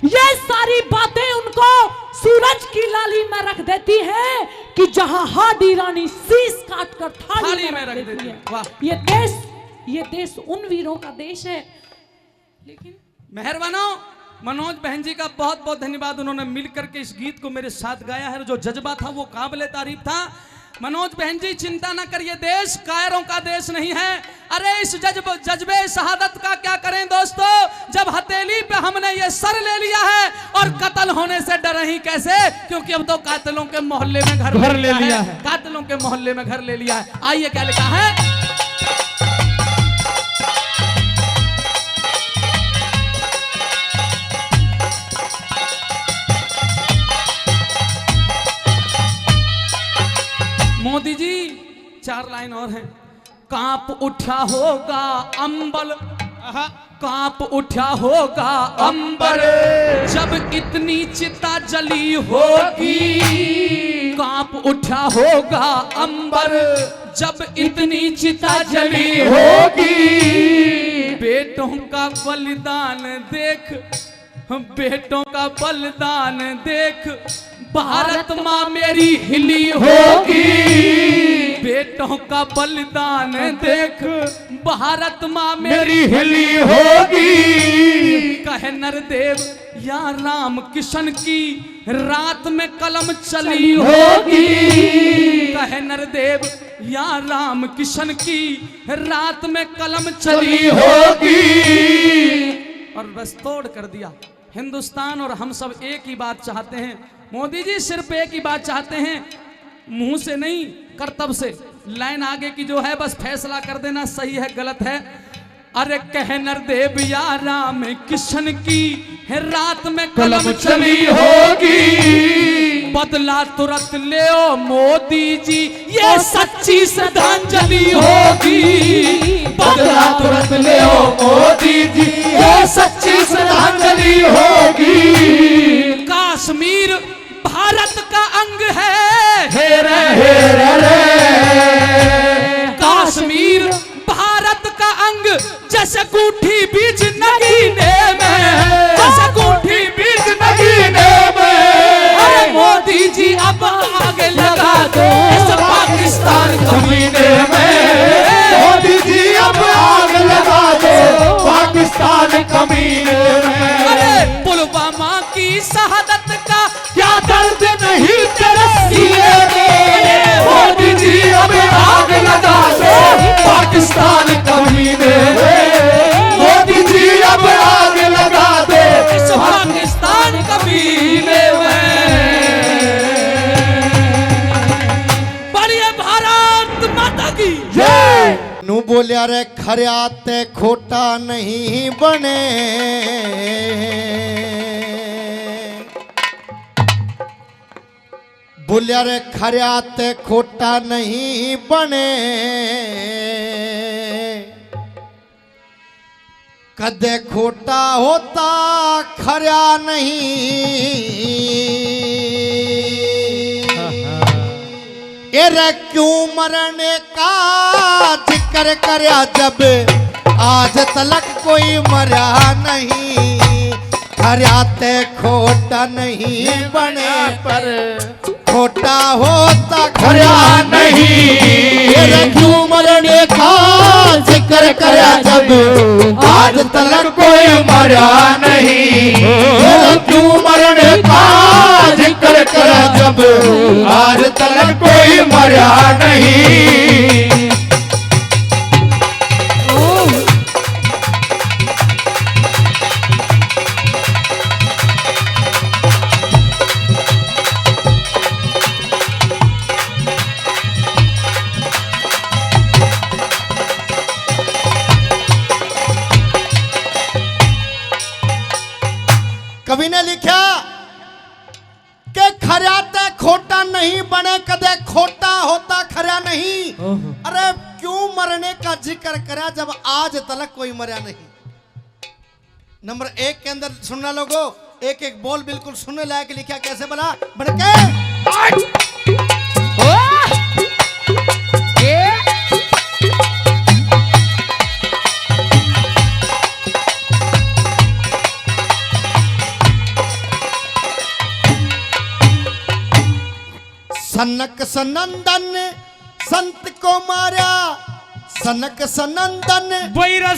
ये सारी बातें उनको सूरज की लाली में रख देती है कि जहां हाडी रानी शीश काट कर थाली में रख देती है। वाह, ये देश उन वीरों का देश है। लेकिन मेहरबानो मनोज बहन जी का बहुत बहुत धन्यवाद, उन्होंने मिलकर के इस गीत को मेरे साथ गाया है। जो जज्बा था वो काबिले तारीफ था। मनोज बहन जी चिंता ना करिए, देश कायरों का देश नहीं है। अरे इस जज्बे शहादत का क्या करें दोस्तों, जब हथेली पे हमने ये सर ले लिया है और कत्ल होने से डर ही कैसे, क्योंकि अब तो कातिलों के मोहल्ले में घर ले लिया है। कातिलों के मोहल्ले में घर ले लिया है। आइए क्या लिखा है। मोदी जी 4 लाइन और हैं। कांप उठा होगा अंबर, कांप उठा होगा अंबर जब इतनी चिता जली होगी। कांप उठा होगा अंबर जब इतनी चिता जली होगी। बेटों का बलिदान देख, बेटों का बलिदान देख भारत माँ मेरी हिली होगी। बेटों का बलिदान देख भारत माँ मेरी हिली होगी। कहे नरदेव या राम किशन की रात में कलम चली होगी। कहे नरदेव या राम किशन की रात में कलम चली होगी। और बस तोड़ कर दिया। हिंदुस्तान और हम सब एक ही बात चाहते हैं। मोदी जी सिर्फ एक ही बात चाहते हैं, मुंह से नहीं करतब से। लाइन आगे की जो है बस फैसला कर देना सही है गलत है। अरे कह नरदेव या राम किशन की रात में कलम चली होगी। बदला तुरंत ले ओ मोदी जी ये सच्ची श्रद्धांजलि होगी। बदला तुरंत ले ओ मोदी जी ये सच्ची श्रद्धांजलि होगी। कश्मीर भारत का अंग है, हेरे हेरे रे। कश्मीर भारत का अंग जैसे गुठी बीज नगीने में, जैसे गुठी बीज नगीने में। अरे मोदी जी अब आगे लगा दो इस पाकिस्तान कमीने में। मोदी जी अब आग लगा दो पाकिस्तान कमीने में। अरे पुलवामा की शहादत का क्या दर्द नहीं तेरे सीने में। मोदी जी अब आग लगा दो पाकिस्तान कमीने में। मोदी जी अब आग लगा दो इस पाकिस्तान कमीने में। बढ़िया भारत माता की जय। नू बोलिया रे खरिया ते खोटा नहीं बने। बोलिया रे खरिया ते खोटा नहीं बने। कदे खोटा होता खरिया नहीं। के रे क्यों मरने का जिक्र करया जब आज तलक कोई मरा नहीं। खर्याते खोटा नहीं बने पर खोटा होता खर्या नहीं। के रे क्यों मरने का जिक्र करया जब आज तलक कोई मरा नहीं। के रे क्यों मरने का जिक्र करया जब आज तलक कोई मरा नहीं। कवि ने लिखा कि खर्याते खोटा नहीं बने कदे खोटा होता खरा नहीं। अरे क्यों मरने का जिक्र करा जब आज तलक कोई मरा नहीं। नंबर 1 के अंदर सुनना लोगो, एक एक बोल बिल्कुल सुनने लायक लिखा। कैसे बना बढ़ के सनक सनंदन संत को मारा। सनक सनंदन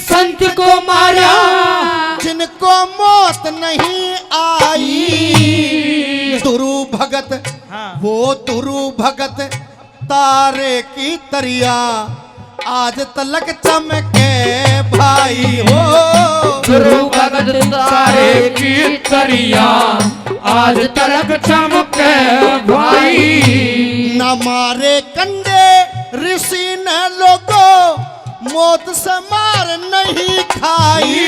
संत को मारा। जिनको मौत नहीं आई। तुरु भगत वो तुरु भगत तारे की तरिया आज तलक चमके भाई हो। गुरु भगत तारे की तरिया आज तलक चमके भाई। न मारे कंडे ऋषि न लोगो मौत से मार नहीं खाई।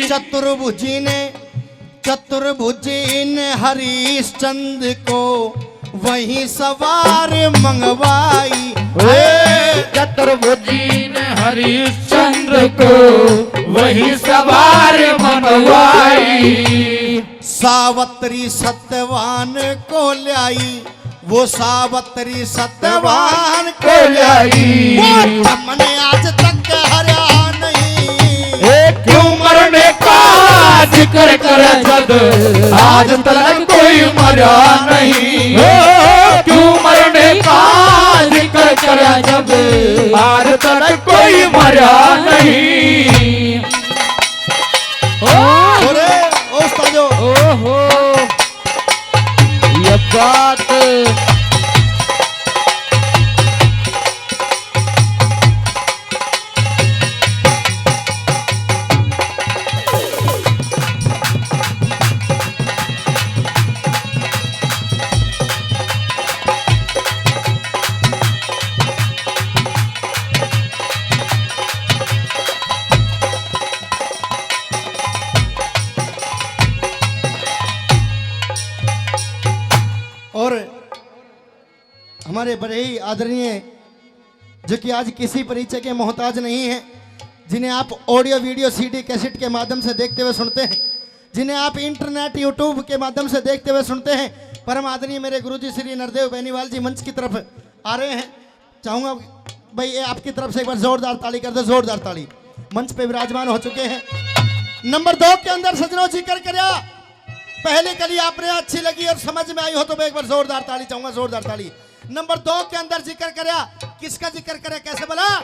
चतुर्भुजी ने हरिश्चंद्र को वहीं सवार मंगवाई। चतुर्भुजी ने हरिश्चंद्र को वहीं सवार मंगवाई। सावत्री सत्यवान को लाई। वो सावत्री सत्यवान को लाई। हमने आज तक हरा नहीं। क्यों मरने का जिक्र करे जब आज तलक कोई मरा नहीं। क्यों मरने का जिक्र करे जब आज तलक कोई मरा नहीं। ओहो ये बात हमारे बड़े ही आदरणीय जो कि आज किसी परिचय के मोहताज नहीं है, जिन्हें आप ऑडियो वीडियो सीडी कैसेट के माध्यम से देखते हुए सुनते हैं, जिन्हें आप इंटरनेट यूट्यूब के माध्यम से देखते हुए सुनते हैं, परम आदरणीय मेरे गुरुजी श्री नरदेव बेनीवाल जी मंच की तरफ आ रहे हैं। चाहूँगा भाई ये आपकी तरफ से एक बार जोरदार ताली कर दो, जोरदार ताली। मंच पे विराजमान हो चुके हैं। नंबर 2 के अंदर सजनों जिक्र करा, पहली कली आपने अच्छी लगी और समझ में आई हो तो मैं एक बार जोरदार ताली चाहूंगा, जोरदार ताली। नंबर 2 के अंदर जिक्र करा, किसका जिक्र करे, कैसे बोला?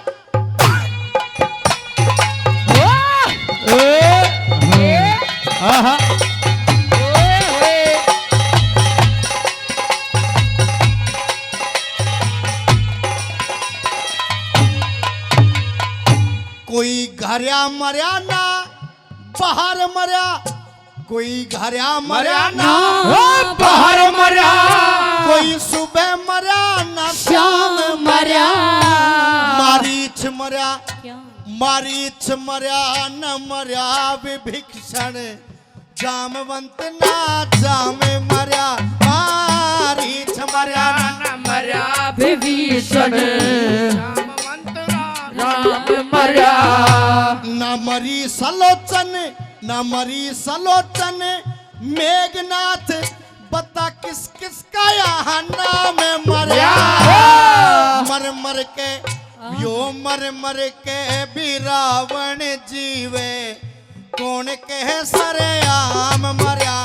कोई घरया मरया ना बाहर मरया, कोई घरया मरया ना बाहर मरा, कोई सुबह मरया ना शाम मरा, मारीच मरया, मारीच मरया न मरया विभीषण, जामवंत ना जाम मरया, मारीच मरया न मरा विभीषण, राम मरा। न मरी सलोचन, न मरी सलोचन, मेघनाथ बता किस किस का यहाँ नाम मरा, मर मर के यो मर मर के भी रावण जीवे, कौन कह सरेआम मरा,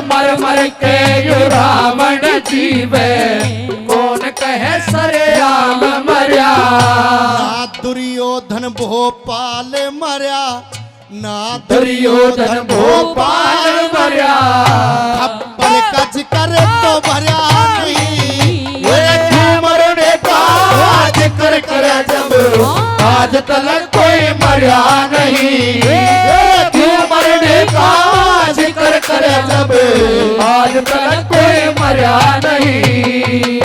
मर मर के यो रावण जीवे, कौन कहे सरेआम मर्या। ना दुर्योधन भोपाल मर्या, ना दुर्योधन भोपाल मर्या, थप्पड़ का जिक्र तो भर्या नहीं, मरने का जिक्र करे जब, आज तक कोई मर्या नहीं। क्यों मरने का जिक्र करे जब, आज तक कोई मर्या नहीं।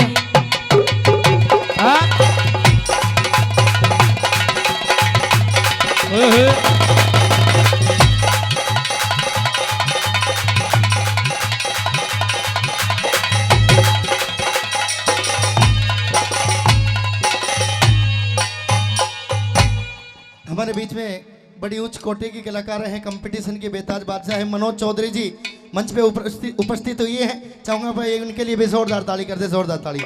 हमारे बीच में बड़ी उच्च कोटि की कलाकार हैं, कंपटीशन की बेताज बादशाह है मनोज चौधरी जी मंच पे उपस्थित हुए हैं। चाहूंगा भाई उनके लिए भी जोरदार ताली कर दे, जोरदार ताली।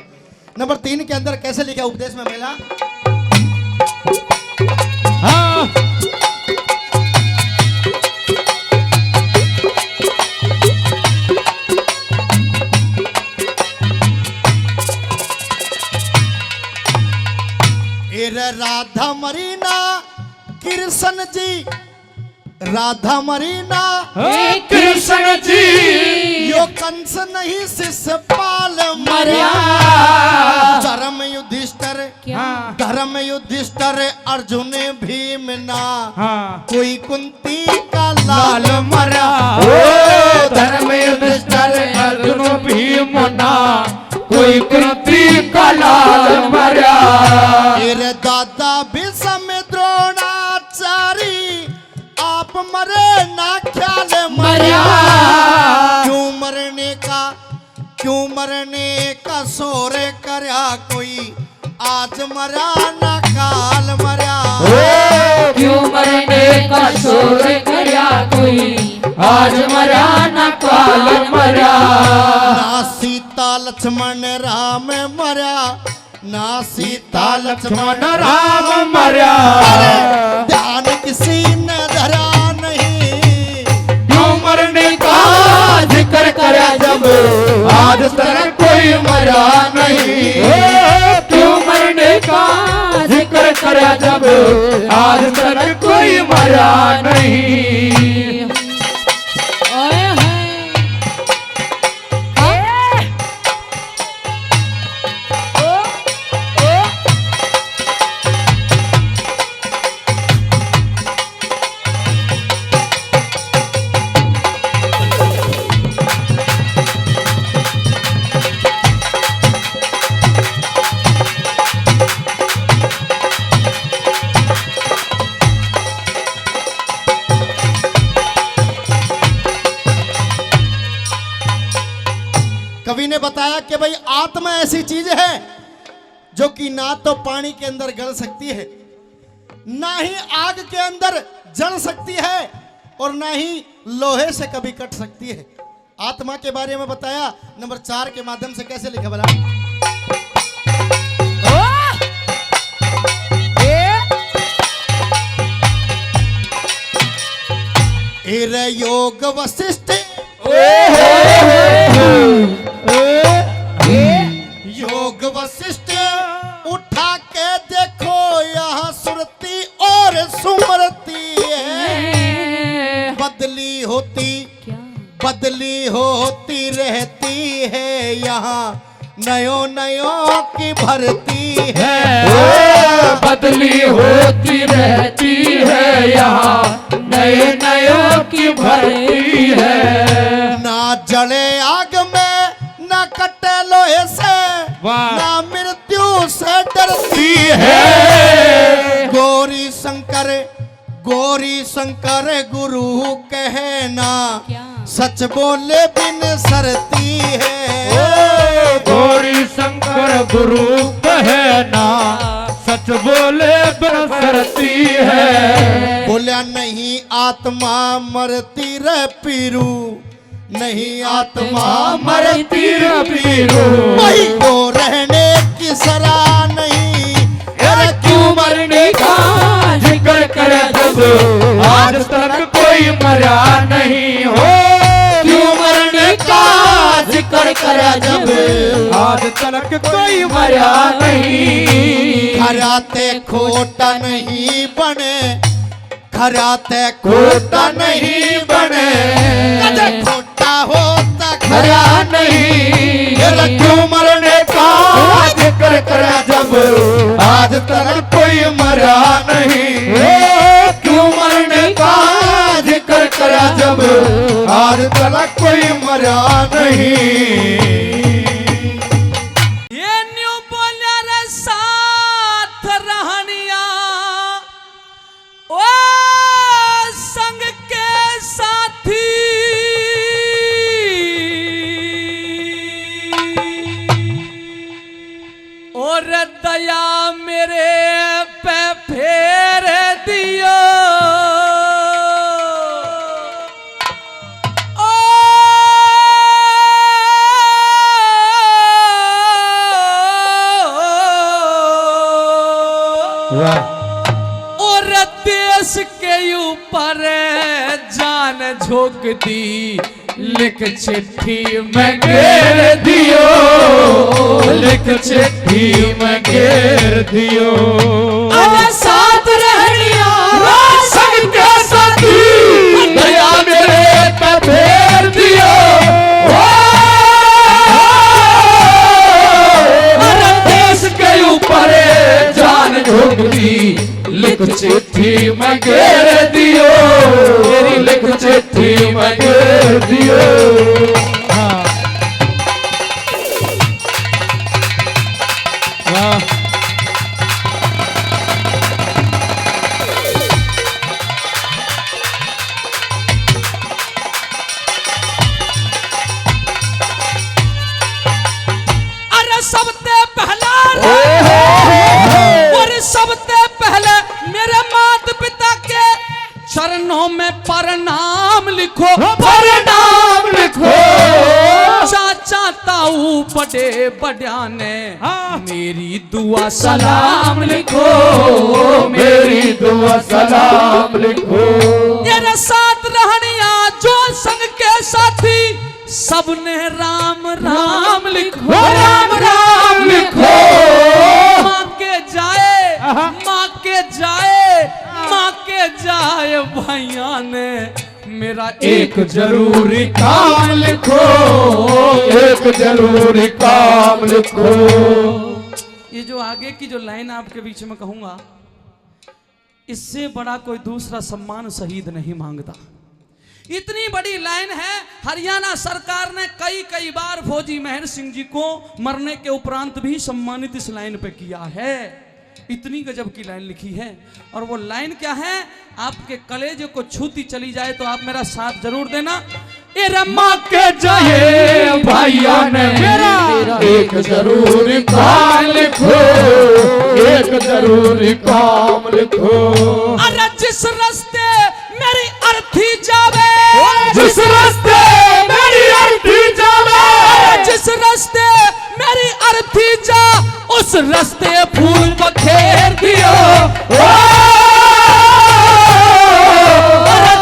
नंबर 3 के अंदर कैसे लिखा उपदेश में मेला, हाँ राधा मरीना कृष्ण जी, राधा मरीना कृष्ण जी, यो कंस नहीं शिशुपाल मर्या, धर्म युधिष्ठिर धर्म युधिष्ठिर अर्जुन भीम ना, कोई कुंती का लाल मर्या, धर्म युधिष्ठिर अर्जुन भीम ना, कोई कुंती का लाल मर्या। मेरे दादा भीष्म द्रोणाचारी, आप मरे ना ख्याल मर्या, क्यों मरने का शोर करया कोई, आज मरा ना काल मर्या, क्यों मरने का शोर करया कोई, आज मरा ना काल मर्या। ना सीता लक्ष्मण राम मर्या, ना सीता लक्ष्मण राम मर्या, ध्यान किसी ने धरा नहीं, क्यों मरने का जिक्र करा जब, आज तक कोई मरा नहीं। क्यों मरने का जिक्र करा जब, आज तक कोई मरा नहीं। ओए कवि ने बताया कि भाई आत्मा ऐसी चीज है जो कि ना तो पानी के अंदर गल सकती है, ना ही आग के अंदर जल सकती है, और ना ही लोहे से कभी कट सकती है। आत्मा के बारे में बताया। नंबर 4 के माध्यम से कैसे लिखा बना, योग वशिष्ठ, योग वशिष्ठ उठा के देखो यहाँ सुरती और सुमरती है, बदली होती रहती है यहाँ नयो की भरती है, बदली होती रहती है यहाँ नयो की भरती है। ना जले आग में ना कटे लोहे से, ना मृत्यु से डरती है, गौरी शंकर गुरु कहना, सच बोले बिन सरती है, गौरी शंकर गुरु कहना, सच बोले बिन सरती है। बोलिया नहीं आत्मा मरती रे पीरू, नहीं आत्मा मरती रबीरो वही को रहने की सराह नहीं। अरे क्यों मरने का जिक्र करे जब आज तक कोई मरा नहीं हो। क्यों मरने का जिक्र करे जब आज तक कोई मरा नहीं। खराते खोटा नहीं बने, खराते खोटा नहीं बने, खोटा होता खरा नहीं। अरे क्यों मरने का जिक्र करे जब आज तक कोई मरा नहीं। क्यों मरने का जिक्र करे जब आज तक कोई मरा नहीं। ये न्यू बोलिया रे साथ रहनिया ओ संग के साथी। और दया मेरे पे फेर दियो और देश के ऊपर जान झोंक दी। लिख चिट्ठी में घेर दियो, लिख चिट्ठी में घेर दियो। अरे साथ रहनिया संग के साथी दया मेरे पे फेर दियो। अरे देश के ऊपर जान झोंक दी। लिख चिट्ठी में घेर दियो, मेरी लिख चिट्ठी में घेर दियो। हाँ अरे सबसे पहला और सबसे पहले मेरे माता पिता के चरणों में प्रणाम लिखो, प्रणाम लिखो। चाचा ताऊ बड़े बड़ियाने मेरी दुआ सलाम लिखो, मेरी दुआ सलाम लिखो। मेरे साथ रहनिया जो संग के साथी सबने राम राम लिखो, राम राम लिखो। माँ के जाए, माँ के जाए, माँ के जाए भैया ने मेरा एक जरूरी काम लिखो, एक जरूरी काम लिखो। ये जो आगे की जो लाइन आपके बीच में कहूंगा, इससे बड़ा कोई दूसरा सम्मान शहीद नहीं मांगता। इतनी बड़ी लाइन है। हरियाणा सरकार ने कई बार फौजी मेहर सिंह जी को मरने के उपरांत भी सम्मानित इस लाइन पे किया है। इतनी गजब की लाइन लिखी है। और वो लाइन क्या है, आपके कलेजे को छूती चली जाए तो आप मेरा साथ जरूर देना। ए रम्मा के जाए भैया ने मेरा एक जरूरी काम लिखो, एक जरूरी काम लिखो। अरे जिस रास्ते मेरी अर्थी जावे, जिस रास्ते मेरी अर्थी जावे, जिस रास्ते मेरी अर्थी जा उस रास्ते फूल बखेर दियो।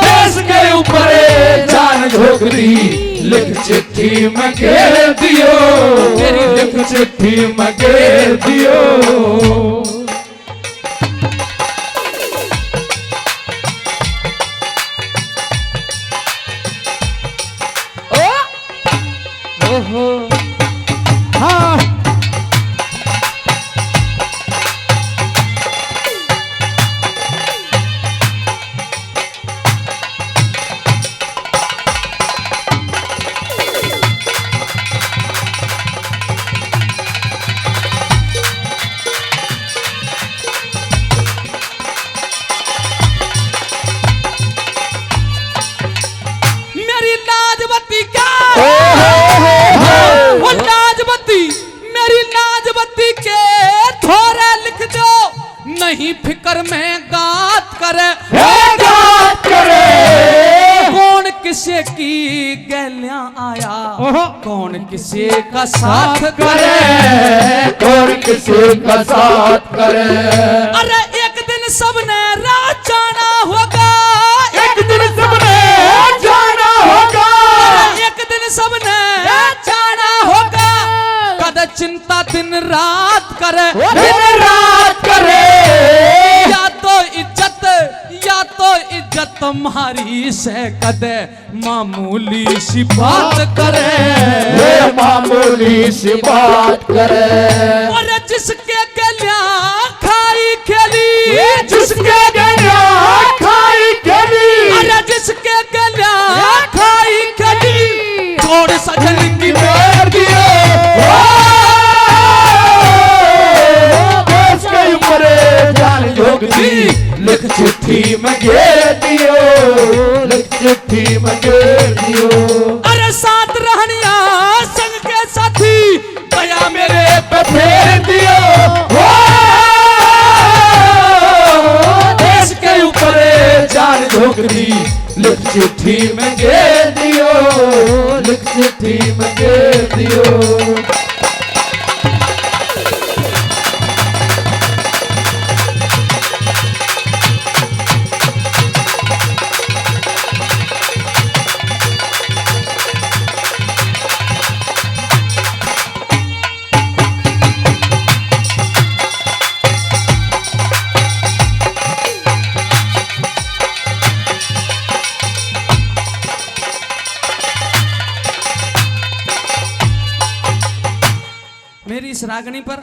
देश के ऊपर जान झोंक दी। लिख चिट्ठी में घेर दियो, मेरी लिख चिट्ठी में घेर दियो। नहीं फिक्र में गात करे, गात करे। कौन किसे की गैलियां कौन किसी का साथ करे, कौन किसी का साथ करे। अरे एक दिन सबने राह जाना होगा, एक दिन सबने जाना होगा, एक दिन सबने जाना होगा। कद चिंता दिन रात करे, दिन रात करे। या तो इज्जत तुम्हारी से कदे मामूली सी बात करे, ये मामूली सी बात करे। और जिसके गलिया खाई खेली, जिसके गलिया खाई खेली, अरे जिसके गलिया खाई खेली, छोड़ सजन की कर दियो देश के ऊपर जान जोग दी। लिख चिट्ठी में घेर दियो, लिख चिट्ठी में घेर दियो। अरे साथ रहनिया संग के साथी गया मेरे पे फेर दियो देश के ऊपर जान झोंक दी। लिख चिट्ठी में घेर दियो, लिख चिट्ठी में घेर दियो। मेरी इस रागनी पर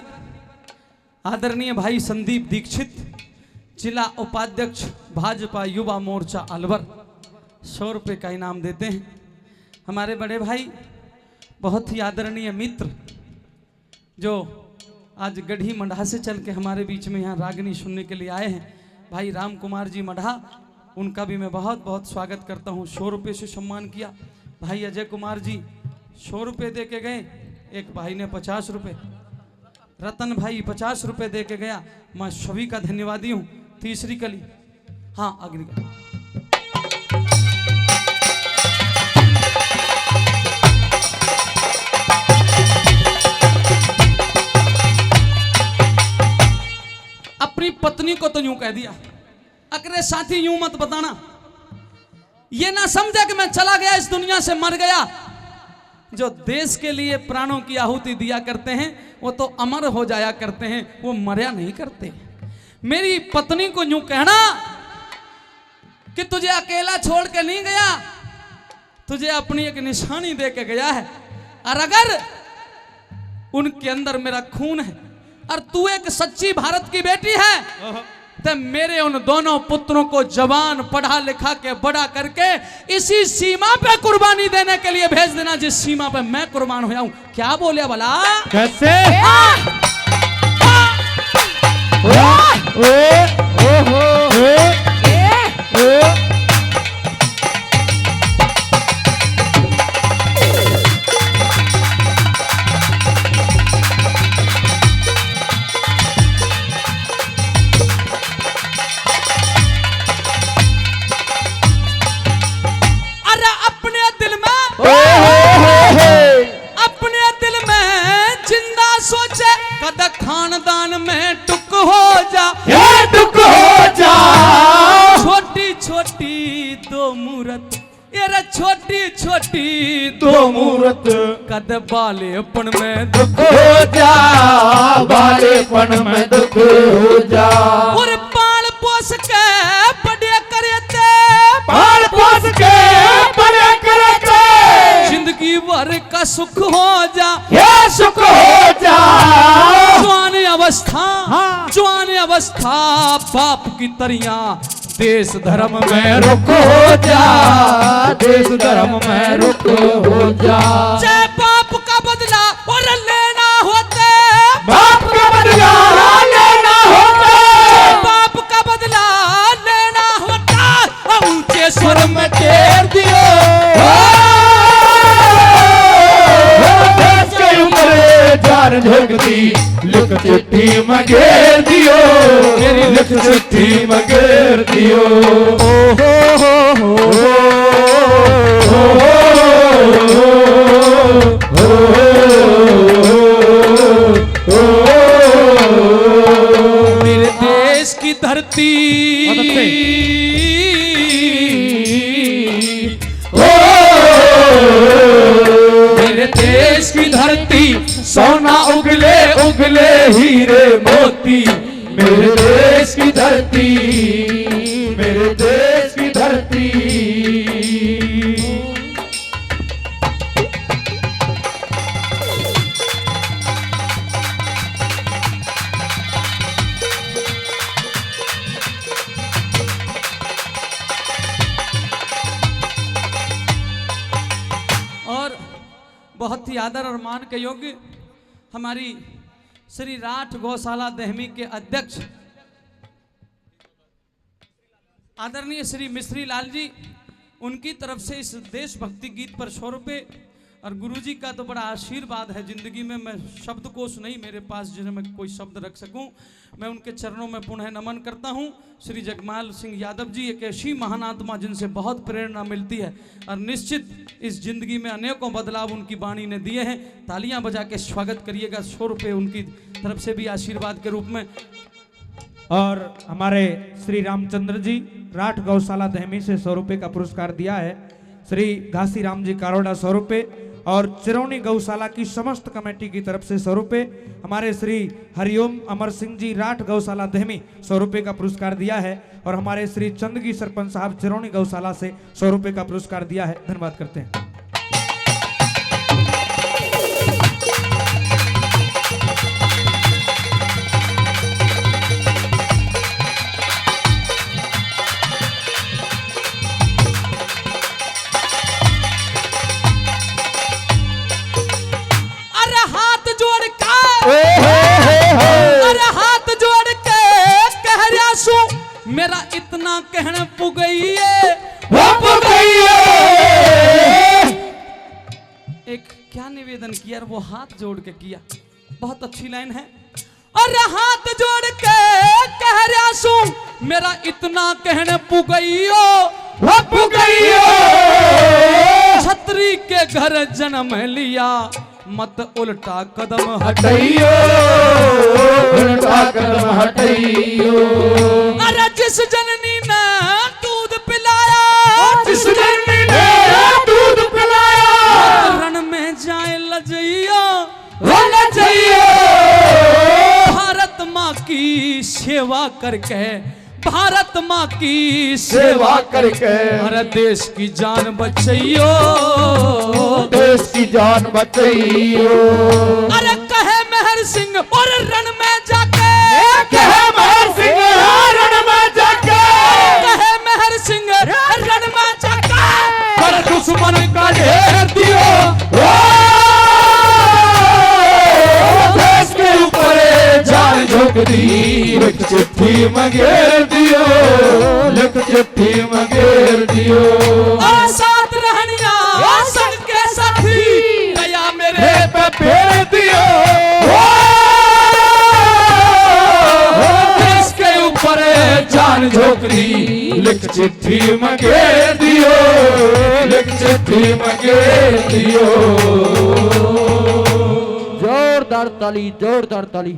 आदरणीय भाई संदीप दीक्षित, जिला उपाध्यक्ष भाजपा युवा मोर्चा अलवर, 100 रुपये का इनाम देते हैं। हमारे बड़े भाई बहुत ही आदरणीय मित्र जो आज गढ़ी मढ़ा से चल के हमारे बीच में यहाँ रागनी सुनने के लिए आए हैं, भाई राम कुमार जी मढ़ा, उनका भी मैं बहुत बहुत स्वागत करता हूँ। 100 रुपये से सम्मान किया। भाई अजय कुमार जी 100 रुपये दे के गए, एक भाई ने 50 रुपये, रतन भाई 50 रुपये दे के गया। मैं सभी का धन्यवादी हूँ। तीसरी कली, हाँ अगली कली। अपनी पत्नी को तो यूं कह दिया, अकरे साथी यूं मत बताना, ये ना समझे कि मैं चला गया इस दुनिया से मर गया। जो देश के लिए प्राणों की आहुति दिया करते हैं वो तो अमर हो जाया करते हैं, वो मर्या नहीं करते। मेरी पत्नी को यूं कहना कि तुझे अकेला छोड़ के नहीं गया, तुझे अपनी एक निशानी दे के गया है, और अगर उनके अंदर मेरा खून है और तू एक सच्ची भारत की बेटी है तो मेरे उन दोनों पुत्रों को जवान पढ़ा लिखा के बड़ा करके इसी सीमा पे कुर्बानी देने के लिए भेज देना जिस सीमा पे मैं कुर्बान हो जाऊं। क्या बोले भला? कैसे? खानदान में टुक हो जा, ये टुक हो जा। छोटी छोटी दो मूरत, ये छोटी छोटी दो मूरत, कद बालेपन में दुख हो जा, बालेपन में दुख हो जा। और पाल पोस के बड़े करते, पाल पोस के बड़े करते, जिंदगी भर का सुख हो जा, ये सुख हो जा। जवान अवस्था बाप की तरियां देश धर्म में रुक हो जा, देश धर्म में रुक हो जा। चाहे बाप का बदला और लेना होते, बाप का बदला लेना होता, बाप का बदला लेना होता, ऊंचे स्वर में टेर दियो देश के ऊपर जान झोंक दी। लिख चिट्ठी में घेर दियो, मेरी लिख चिट्ठी में घेर दियो। ओ हो हो हो हो हो मेरे देश की धरती मेरे देश की धरती सोना उगले उगले हीरे मोती। मेरे देश की धरती, मेरे देश की धरती। और बहुत ही आदर और मान के योग्य हमारी श्री राठ गौशाला दहमी के अध्यक्ष आदरणीय श्री मिश्री लाल जी, उनकी तरफ से इस देशभक्ति गीत पर 100 रुपये। और गुरुजी का तो बड़ा आशीर्वाद है जिंदगी में, मैं शब्दकोश नहीं मेरे पास जिन्हें मैं कोई शब्द रख सकूं। मैं उनके चरणों में पुनः नमन करता हूं। श्री जगमाल सिंह यादव जी एक ऐसी महान आत्मा जिनसे बहुत प्रेरणा मिलती है और निश्चित इस जिंदगी में अनेकों बदलाव उनकी वाणी ने दिए हैं। तालियां बजा के स्वागत करिएगा। 100 रुपये उनकी तरफ से भी आशीर्वाद के रूप में। और हमारे श्री रामचंद्र जी राठ गौशाला दहमी से 100 रुपये का पुरस्कार दिया है। श्री घासी राम जी कारोड़ा 100 रुपये और चिरौनी गौशाला की समस्त कमेटी की तरफ से 100 रुपये। हमारे श्री हरिओम अमर सिंह जी राठ गौशाला दहमी 100 रुपये का पुरस्कार दिया है। और हमारे श्री चंदगी सरपंच साहब चिरौनी गौशाला से 100 रुपये का पुरस्कार दिया है। धन्यवाद करते हैं। अरे हाथ जोड़ के कह रहा सू मेरा इतना कहने पुगइए एक क्या निवेदन किया वो हाथ जोड़ के किया, बहुत अच्छी लाइन है। अरे हाथ जोड़ के कह रहा सू मेरा इतना कहने पुगइयो छतरी के घर जन्म लिया मत उल्टा कदम हटइयो, उल्टा कदम हटइयो। अरे जिस जननी ने दूध पिलाया, जिस जननी ने दूध पिलाया, रण में जाए लजइयो, लजइयो। भारत माँ की सेवा करके, भारत माँ की सेवा करके, अरे देश की जान बचइयो, देश की जान बचइयो। अरे कहे मेहर सिंह और रण में जाके, कहे मेहर सिंह रण में जाके, कहे मेहर सिंह रण में जाके, पर दुश्मन का ढेर दियो, देश के ऊपर जान झोंक दी। लिख चिट्ठी मंगेर दियो, लिख चिट्ठी मंगेर दियो। साथ रहनिया संग के साथी दया मेरे पे फेर दियो, देश के ऊपर जान झोंक दी। लिख चिट्ठी मंगेर दियो, लिख चिट्ठी मंगेर दियो। जोरदार ताली, जोरदार ताली।